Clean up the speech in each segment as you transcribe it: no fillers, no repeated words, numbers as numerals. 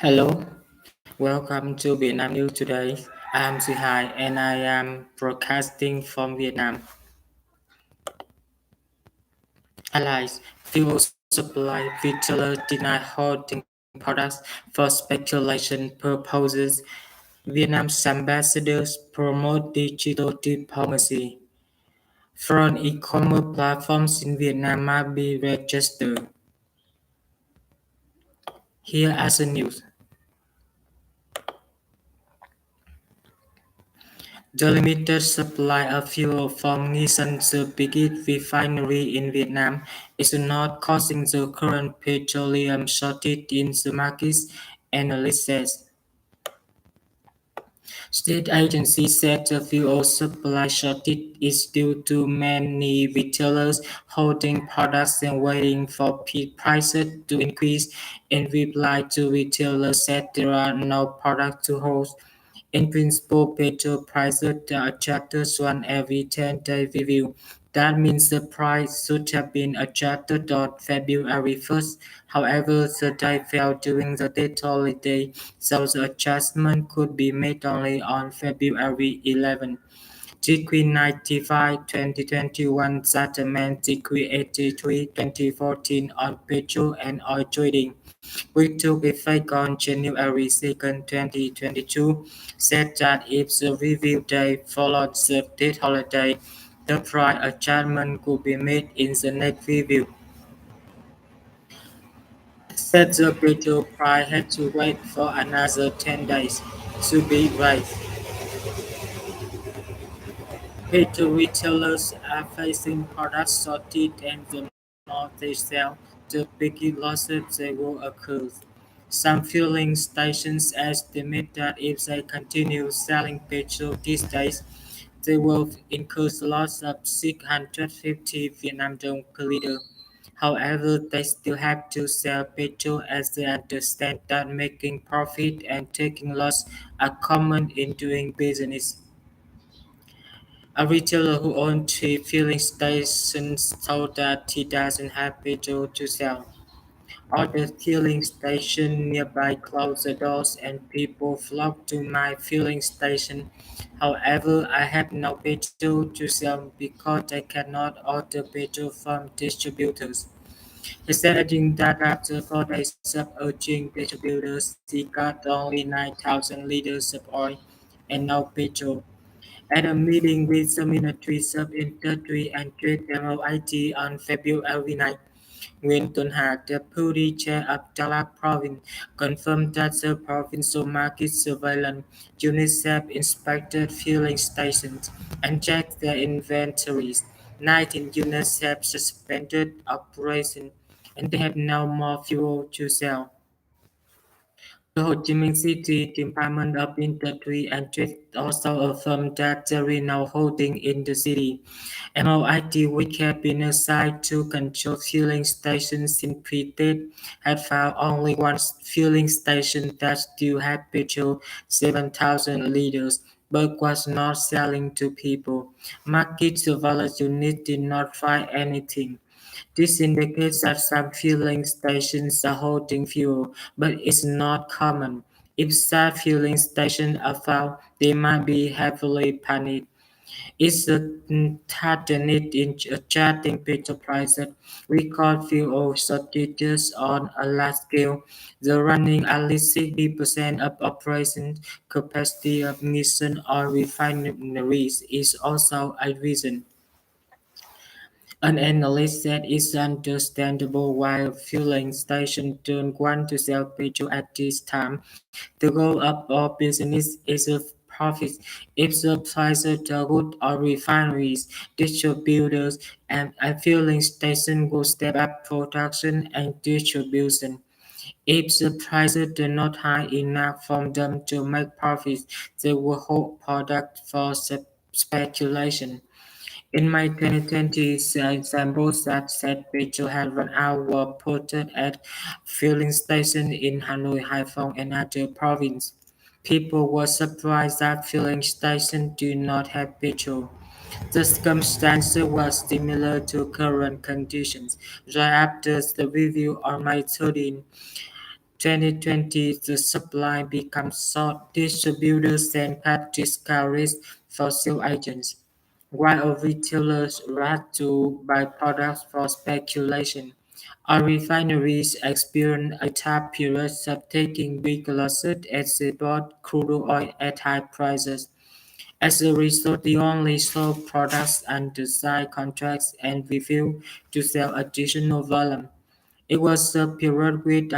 Hello, welcome to Vietnam News today. I'm Zihai and I am broadcasting from Vietnam. Allies, fuel supply retailer deny holding products for speculation purposes. Vietnam's ambassadors promote digital diplomacy. Foreign e-commerce platforms in Vietnam must be registered. Here are the news. The limited supply of fuel from Nissan's biggest refinery in Vietnam is not causing the current petroleum shortage in the market, analysts said. State agencies said the fuel supply shortage is due to many retailers holding products and waiting for prices to increase. In reply to retailers said there are no products to hold. In principle, petrol prices are adjusted once every 10-day review. That means the price should have been adjusted on February 1st. However, the day fell during the debt holiday, so the adjustment could be made only on February 11. Decree 95 2021 settlement Decree 83 2014 on petrol and oil trading, which took effect on January 2, 2022, said that if the review date followed the debt holiday, the price adjustment could be made in the next review. Said the petrol price had to wait for another 10 days to be raised. Petrol retailers are facing product shortage and the more they sell, the bigger losses they will occur. Some fueling stations estimate that if they continue selling petrol these days, they will incur a loss of 650 Vietnam dong per liter. However, they still have to sell petrol as they understand that making profit and taking loss are common in doing business. A retailer who owns three filling stations told that he doesn't have petrol to sell. Other filling stations nearby closed the doors and people flocked to my filling station. However, I have no petrol to sell because I cannot order petrol from distributors. He said adding that after 4 days of urging distributors, he got only 9,000 liters of oil and no petrol. At a meeting with the Ministries of Industry and Trade MOIT on February 9, Nguyen Tuấn Hà, Deputy Chair of Gia Province, confirmed that the provincial market surveillance units have inspected filling stations and checked their inventories. 19 units have suspended operation and they have no more fuel to sell. The Ho Chi Minh City Department of Industry and Trade also affirmed that there is no holding in the city. MOIT, which had been assigned to control filling stations in Pre-Tet, had found only one filling station that still had petrol 7,000 liters, but was not selling to people. Market surveillance units did not find anything. This indicates that some filling stations are holding fuel, but it's not common. If such filling stations are found, they might be heavily panicked. It's a threatened in adjusting petrol prices. Record fuel shortages on a large scale. The running at least 60% of operation capacity of Nissan oil refineries is also a reason. An analyst said it's understandable why fueling stations don't want to sell petrol at this time. The goal of all business is a profit. If the prices are good, all refineries, distributors, and fueling stations will step up production and distribution. If the prices are not high enough for them to make profits, they will hold product for speculation. In May 2020, samples that said petrol had run out were reported at filling stations in Hanoi, Haiphong, and other provinces. People were surprised that filling stations do not have petrol. The circumstance was similar to current conditions. Right after the review on May 13, 2020, the supply becomes short. Distributors then cut discounts for sale agents, while retailers rush to buy products for speculation. Our refineries experienced a tough period of taking big losses as they bought crude oil at high prices. As a result, they only sold products under side contracts and refused to sell additional volume. It was a period with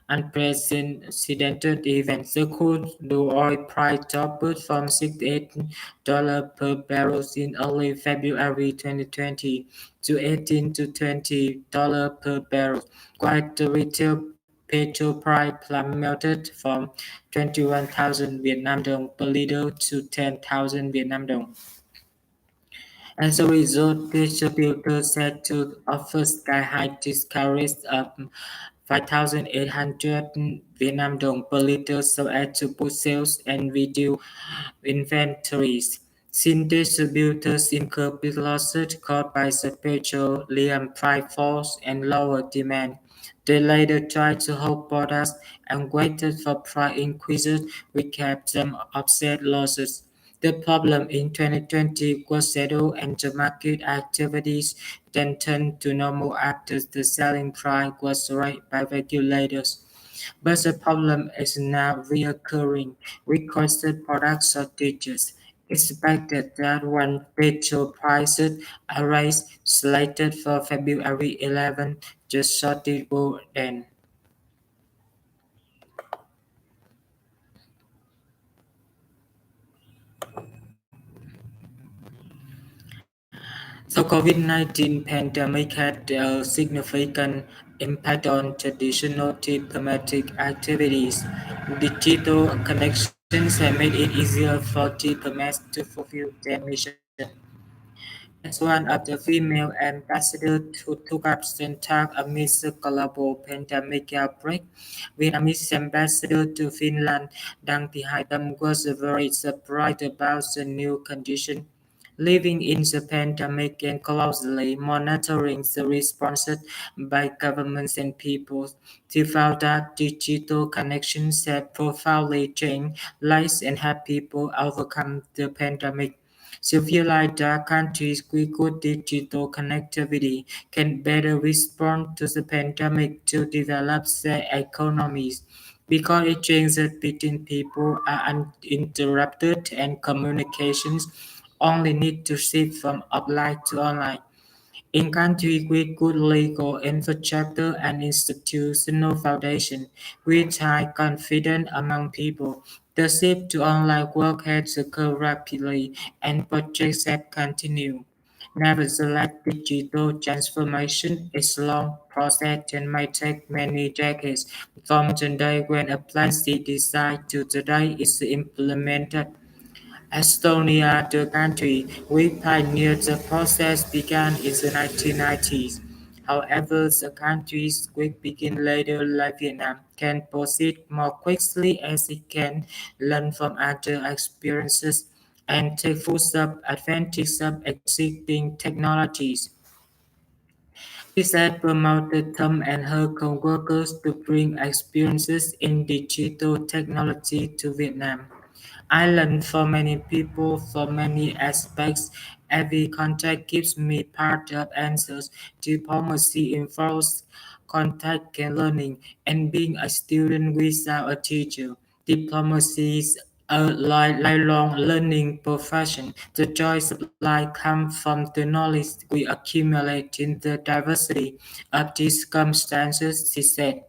unprecedented events. The crude oil price dropped from $68 per barrel in early February 2020 to $18 to $20 per barrel, while the retail petrol price plummeted from 21,000 Vietnam dong per liter to 10,000 Vietnam dong. As a result, distributors had to offer sky-high discounts of 5,800 Vietnam dong per liter so as to boost sales and reduce inventories. Since distributors incur big losses caused by the petroleum price falls and lower demand, they later tried to hold products and waited for price increases which helped them offset losses. The problem in 2020 was settled and the market activities then turned to normal after the selling price was raised by regulators. But the problem is now reoccurring with constant product shortages. It's expected that when petrol prices are raised, slated for February 11, the shortage will end. So COVID-19 pandemic had a significant impact on traditional diplomatic activities. Digital connections have made it easier for diplomats to fulfill their mission. As one of the female ambassadors who took up the task amidst the global pandemic outbreak, Vietnamese ambassador to Finland, Dang Thị Hai Tâm, was very surprised about the new condition. Living in the pandemic and closely monitoring the responses by governments and peoples, she found that digital connections have profoundly changed lives and helped people overcome the pandemic. She realized that countries with good digital connectivity can better respond to the pandemic to develop their economies because exchanges between people are uninterrupted and communications only need to shift from offline to online. In countries with good legal infrastructure and institutional foundation, with high confidence among people, the shift to online work has occurred rapidly and projects have continued. Nevertheless, digital transformation is a long process and might take many decades from the day when a plan is decided to the day it's implemented. Estonia, the country we pioneered the process, began in the 1990s. However, the countries which begin later, like Vietnam, can proceed more quickly as it can learn from other experiences and take full advantage of existing technologies. This had promoted Tom and her co-workers to bring experiences in digital technology to Vietnam. I learn from many people from many aspects. Every contact gives me part of answers. Diplomacy involves contact and learning, and being a student without a teacher. Diplomacy is a lifelong learning profession. The joys of life come from the knowledge we accumulate in the diversity of these circumstances, she said.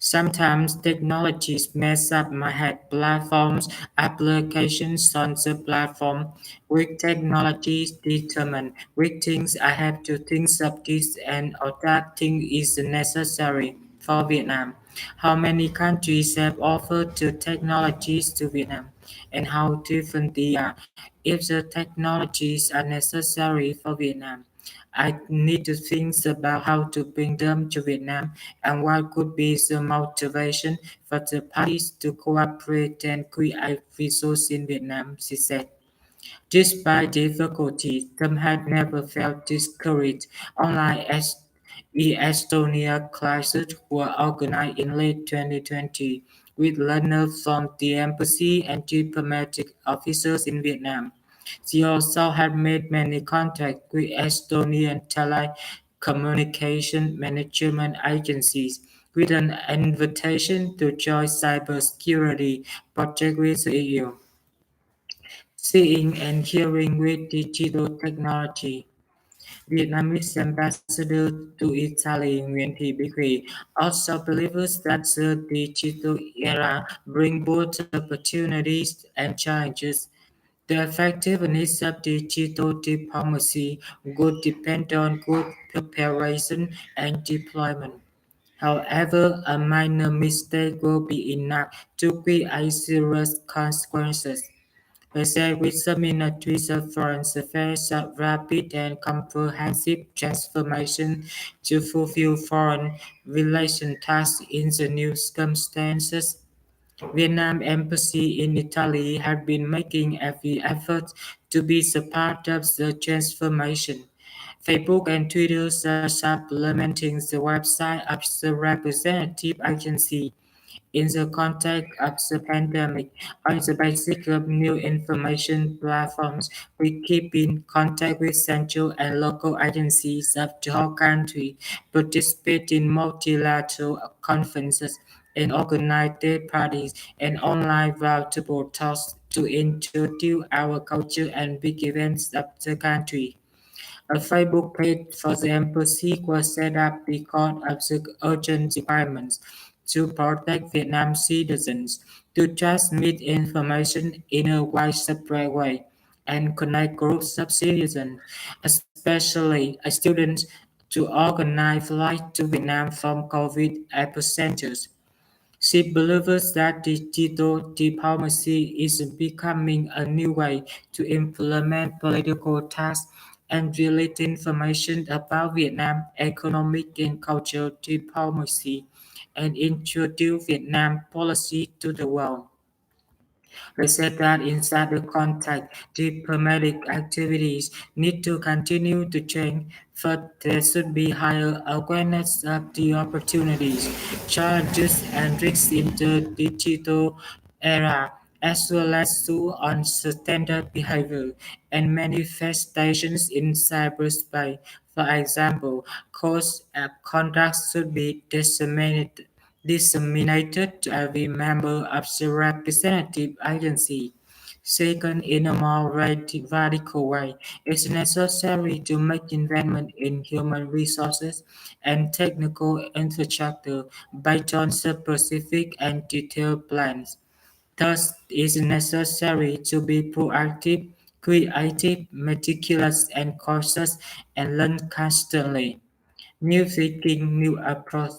Sometimes technologies mess up my head. Platforms, applications on the platform. With technologies determine which things I have to think of this and or that thing is necessary for Vietnam. How many countries have offered the technologies to Vietnam and how different they are. If the technologies are necessary for Vietnam, I need to think about how to bring them to Vietnam and what could be the motivation for the parties to cooperate and create resources in Vietnam, she said. Despite difficulties, Trump had never felt discouraged. Online E-Estonia classes were organized in late 2020 with learners from the embassy and diplomatic officers in Vietnam. She also had made many contacts with Estonian telecommunication management agencies with an invitation to join cybersecurity project with the EU. Seeing and hearing with digital technology. Vietnamese ambassador to Italy Nguyễn Thị Bích Thủy also believes that the digital era brings both opportunities and challenges. The effectiveness of digital diplomacy would depend on good preparation and deployment. However, a minor mistake will be enough to create serious consequences. With some ministries of foreign affairs a rapid and comprehensive transformation to fulfill foreign relations tasks in the new circumstances. Vietnam Embassy in Italy has been making every effort to be a part of the transformation. Facebook and Twitter are supplementing the website of the representative agency in the context of the pandemic. On the basis of new information platforms, we keep in contact with central and local agencies of the whole country, participate in multilateral conferences, and organize day parties and online roundtable talks to introduce our culture and big events of the country. A Facebook page for the embassy was set up because of the urgent requirements to protect Vietnam citizens, to transmit information in a widespread way, and connect groups of citizens, especially students, to organize flights to Vietnam from COVID epicenters. She believes that digital diplomacy is becoming a new way to implement political tasks and relate information about Vietnam economic and cultural diplomacy and introduce Vietnam policy to the world. They said that inside the contact, diplomatic activities need to continue to change, but there should be higher awareness of the opportunities, challenges, and risks in the digital era, as well as to unsustainable behavior and manifestations in cyberspace. For example, codes of conduct should be disseminated to every member of the representative agency. Second, in a more radical way, it's necessary to make investment in human resources and technical infrastructure based on specific and detailed plans. Thus, it is necessary to be proactive, creative, meticulous, and cautious, and learn constantly. New thinking, new approach.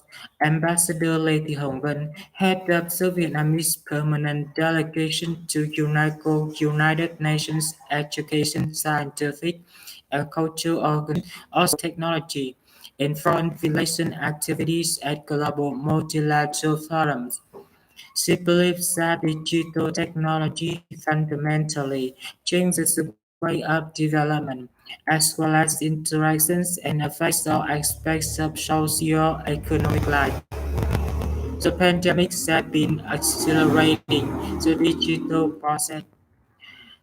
Ambassador Lê Thị Hồng Vân, head of the Vietnamese permanent delegation to United Nations Education, Scientific, and Cultural Organization, also technology, in foreign relation activities at global multilateral forums. She believes that digital technology fundamentally changes the way of development, as well as interactions and affects all aspects of socio-economic life. The pandemic has been accelerating the digital process.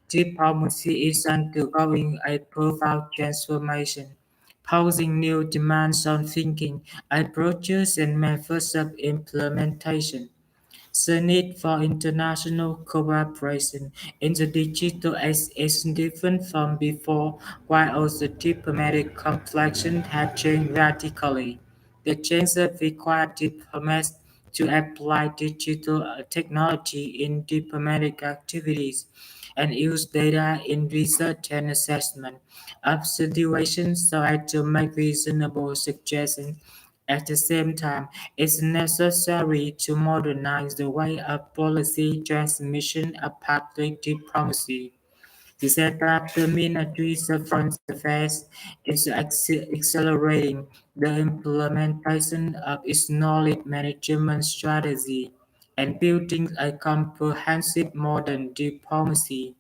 Diplomacy is undergoing a profound transformation, posing new demands on thinking, approaches, and methods of implementation. The need for international cooperation in the digital age is different from before, while the diplomatic complexion has changed radically. The changes require diplomats to apply digital technology in diplomatic activities and use data in research and assessment of situations so as to make reasonable suggestions. At the same time, it's necessary to modernize the way of policy transmission of public diplomacy. He said that the Ministries of Foreign Affairs is accelerating the implementation of its knowledge management strategy and building a comprehensive modern diplomacy.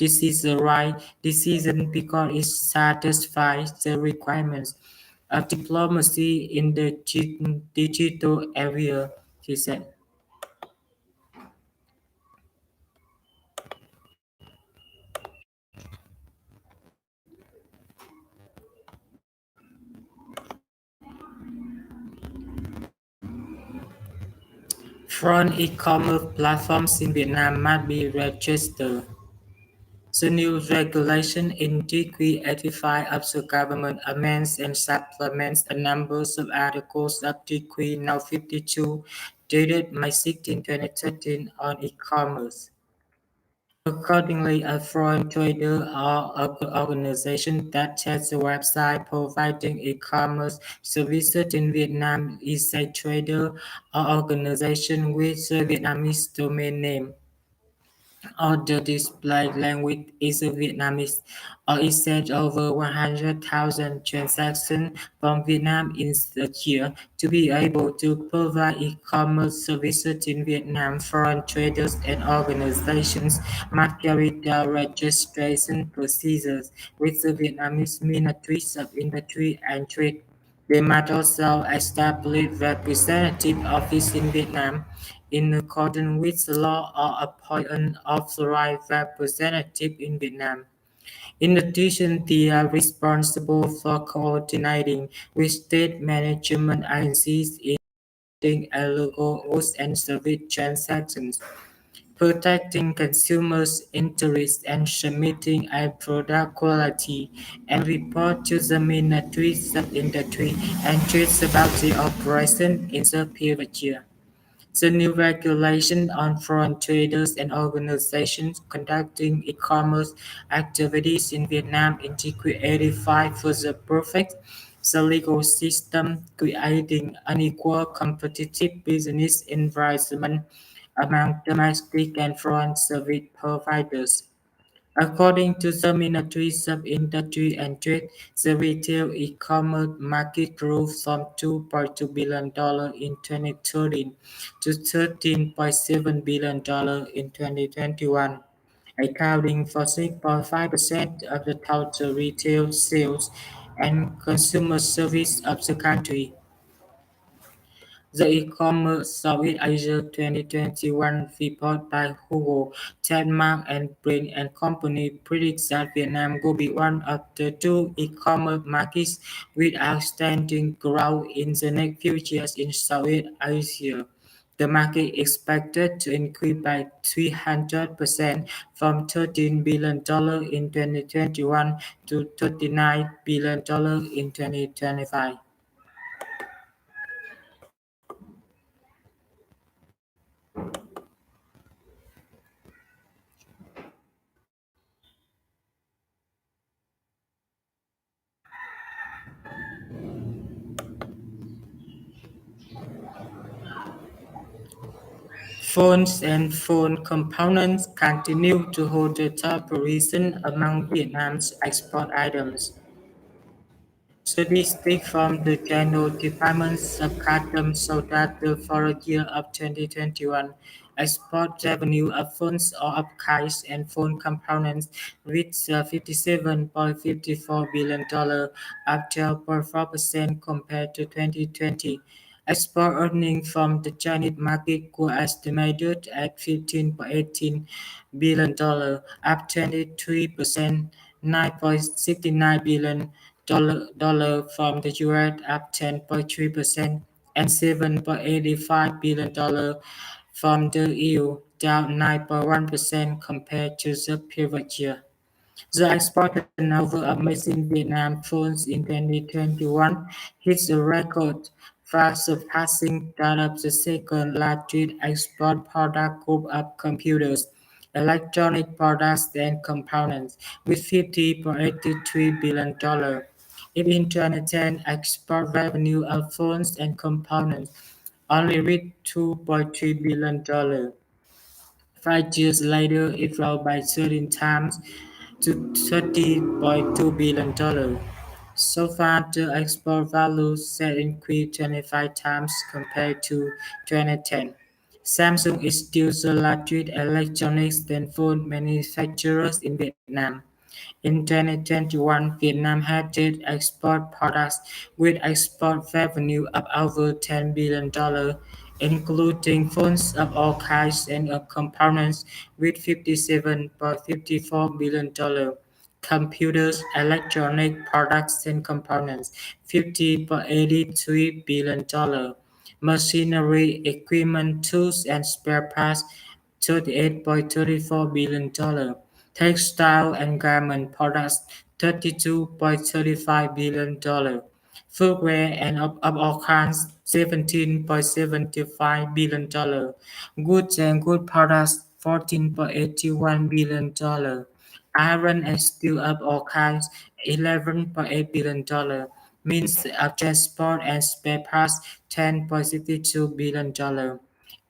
This is the right decision because it satisfies the requirements of diplomacy in the digital area, he said. Foreign e-commerce platforms in Vietnam must be registered. The new regulation in Decree 85 of the government amends and supplements a number of articles of Decree No. 52 dated May 16, 2013 on e-commerce. Accordingly, a foreign trader or organization that has a website providing e-commerce services in Vietnam is a trader or organization with a Vietnamese domain name or the display language is Vietnamese, or it said over 100,000 transactions from Vietnam in a year. To be able to provide e-commerce services in Vietnam, foreign traders and organizations must carry out registration procedures with the Vietnamese Ministries of Industry and Trade. They must also establish representative office in Vietnam in accordance with the law or appoint an authorized representative in Vietnam. In addition, they are responsible for coordinating with state management agencies in illegal goods and service transactions, protecting consumers' interests and submitting a product quality and report to the Ministries of Industry and Trade about the operation in the previous year. The new regulation on foreign traders and organizations conducting e-commerce activities in Vietnam integrated 85 for the perfect the legal system, creating an equal competitive business environment among domestic and foreign service providers. According to the Ministries of Industry and Trade, the retail e-commerce market grew from $2.2 billion in 2013 to $13.7 billion in 2021, accounting for 6.5% of the total retail sales and consumer service of the country. The e-commerce Southeast Asia 2021 report by Google, Trademark and Brand and Company predicts that Vietnam will be one of the two e-commerce markets with outstanding growth in the next few years in Southeast Asia. The market is expected to increase by 300% from $13 billion in 2021 to $39 billion in 2025. Phones and phone components continue to hold the top position among Vietnam's export items. Statistics from the General Department of Customs show that for the year of 2021, export revenue of phones or of cards and phone components reached $57.54 billion, up 12.4% compared to 2020. Export earnings from the Chinese market were estimated at $15.18 billion, up 23%, $9.69 billion from the US, up 10.3%, and $7.85 billion from the EU, down 9.1% compared to the previous year. The export turnover of made-in Vietnam phones in 2021 hit a record, far surpassing that of the second largest export product group of computers, electronic products and components, with $50.83 billion. In 2010, export revenue of phones and components only reached $2.3 billion. 5 years later, it rose by 13 times to $30.2 billion. So far, the export value has increased 25 times compared to 2010. Samsung is still the largest electronics and phone manufacturer in Vietnam. In 2021, Vietnam had 8 export products with export revenue of over $10 billion, including phones of all kinds and components with $57.54 billion, computers, electronic products and components $50.83 billion, machinery, equipment, tools and spare parts $38.34 billion, textile and garment products $32.35 billion, footwear and of all kinds $17.75 billion, goods and good products $14.81 billion, iron and steel of all kinds $11.8 billion, means of transport and spare parts $10.62 billion.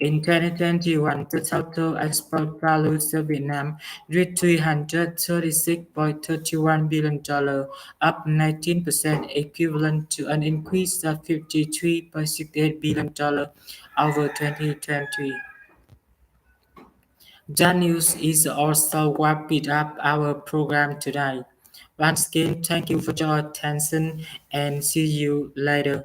In 2021, the total export value to Vietnam reached $336.31 billion, up 19%, equivalent to an increase of $53.68 billion over 2020. That news is also wrapping up our program today. Once again, thank you for your attention and see you later.